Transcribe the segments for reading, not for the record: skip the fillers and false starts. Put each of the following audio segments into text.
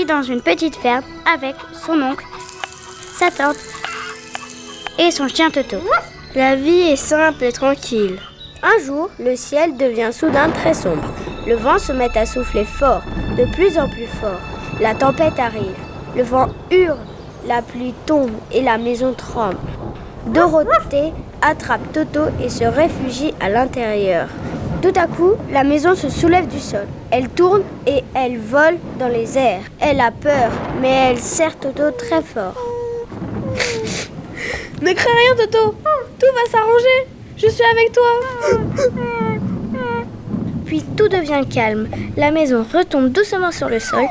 dans une petite ferme avec son oncle, sa tante et son chien Toto. La vie est simple et tranquille. Un jour, le ciel devient soudain très sombre. Le vent se met à souffler fort, de plus en plus fort. La tempête arrive. Le vent hurle, la pluie tombe et la maison tremble. Dorothée attrape Toto et se réfugie à l'intérieur. Tout à coup, la maison se soulève du sol. Elle tourne et elle vole dans les airs. Elle a peur, mais elle serre Toto très fort. Ne crains rien, Toto. Tout va s'arranger. Je suis avec toi. Puis tout devient calme. La maison retombe doucement sur le sol.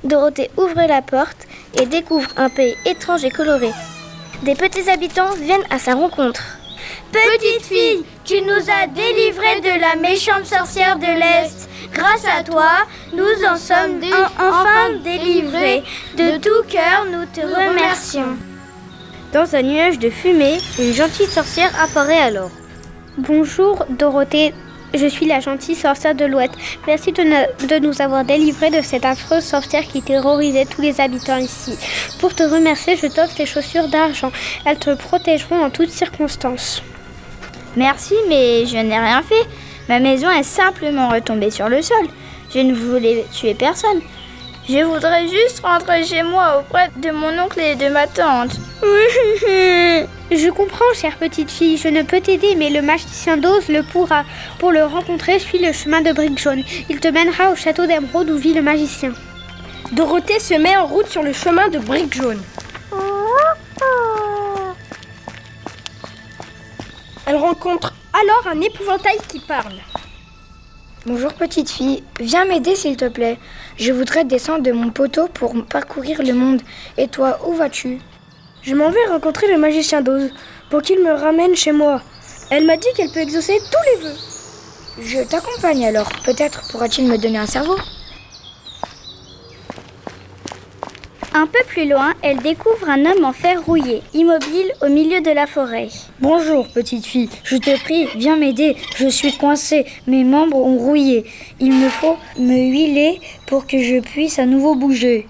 Dorothée ouvre la porte et découvre un pays étrange et coloré. Des petits habitants viennent à sa rencontre. Petite fille, tu nous as délivrés de la méchante sorcière de l'Est. Grâce à toi, nous en sommes enfin délivrés. De tout cœur, nous te remercions. Dans un nuage de fumée, une gentille sorcière apparaît alors. Bonjour Dorothée, je suis la gentille sorcière de l'Ouest. Merci de nous avoir délivrés de cette affreuse sorcière qui terrorisait tous les habitants ici. Pour te remercier, je t'offre tes chaussures d'argent. Elles te protégeront en toutes circonstances. Merci, mais je n'ai rien fait. Ma maison est simplement retombée sur le sol. Je ne voulais tuer personne. Je voudrais juste rentrer chez moi auprès de mon oncle et de ma tante. Je comprends, chère petite fille, je ne peux t'aider, mais le magicien d'Oz le pourra. Pour le rencontrer, suis le chemin de briques jaunes. Il te mènera au château d'Émeraude où vit le magicien. Dorothée se met en route sur le chemin de briques jaunes. Elle rencontre alors un épouvantail qui parle. Bonjour petite fille, viens m'aider s'il te plaît. Je voudrais descendre de mon poteau pour parcourir le monde. Et toi, où vas-tu ? Je m'en vais rencontrer le magicien d'Oz pour qu'il me ramène chez moi. Elle m'a dit qu'elle peut exaucer tous les vœux. Je t'accompagne alors. Peut-être pourra-t-il me donner un cerveau ? Un peu plus loin, elle découvre un homme en fer rouillé, immobile au milieu de la forêt. Bonjour, petite fille. Je te prie, viens m'aider. Je suis coincée. Mes membres ont rouillé. Il me faut me huiler pour que je puisse à nouveau bouger.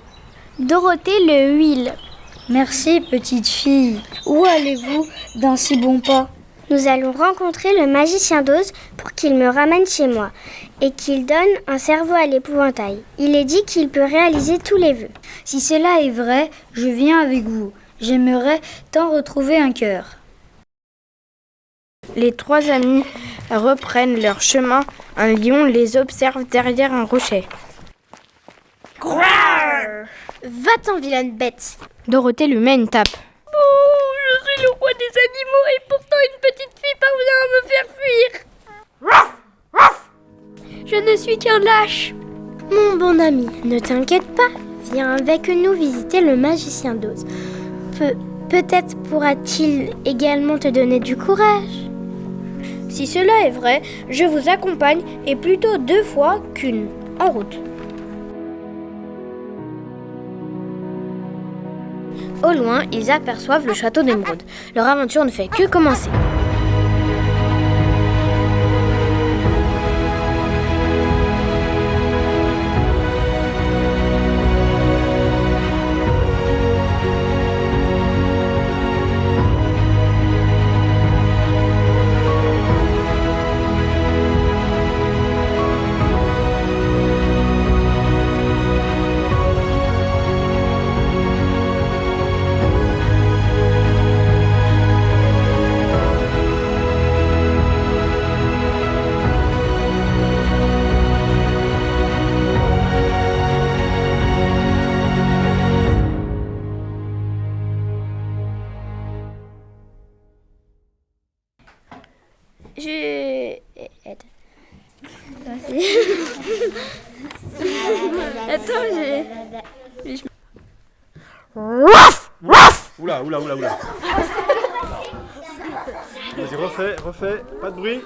Dorothée le huile. Merci, petite fille. Où allez-vous d'un si bon pas ? Nous allons rencontrer le magicien d'Oz pour qu'il me ramène chez moi et qu'il donne un cerveau à l'épouvantail. Il est dit qu'il peut réaliser tous les vœux. Si cela est vrai, je viens avec vous. J'aimerais tant retrouver un cœur. Les trois amis reprennent leur chemin. Un lion les observe derrière un rocher. Grrr ! Va-t'en, vilaine bête ! Dorothée lui met une tape. Je suis le roi des animaux et pourtant une petite fille parvient à me faire fuir. Je ne suis qu'un lâche. Mon bon ami, ne t'inquiète pas. Viens avec nous visiter le magicien d'Oz. Peut-être pourra-t-il également te donner du courage. Si cela est vrai, je vous accompagne et plutôt 2 fois qu'une. En route. Au loin, ils aperçoivent le château d'Émeraude. Leur aventure ne fait que commencer. Attends, Oula. Vas-y, refais, pas de bruit.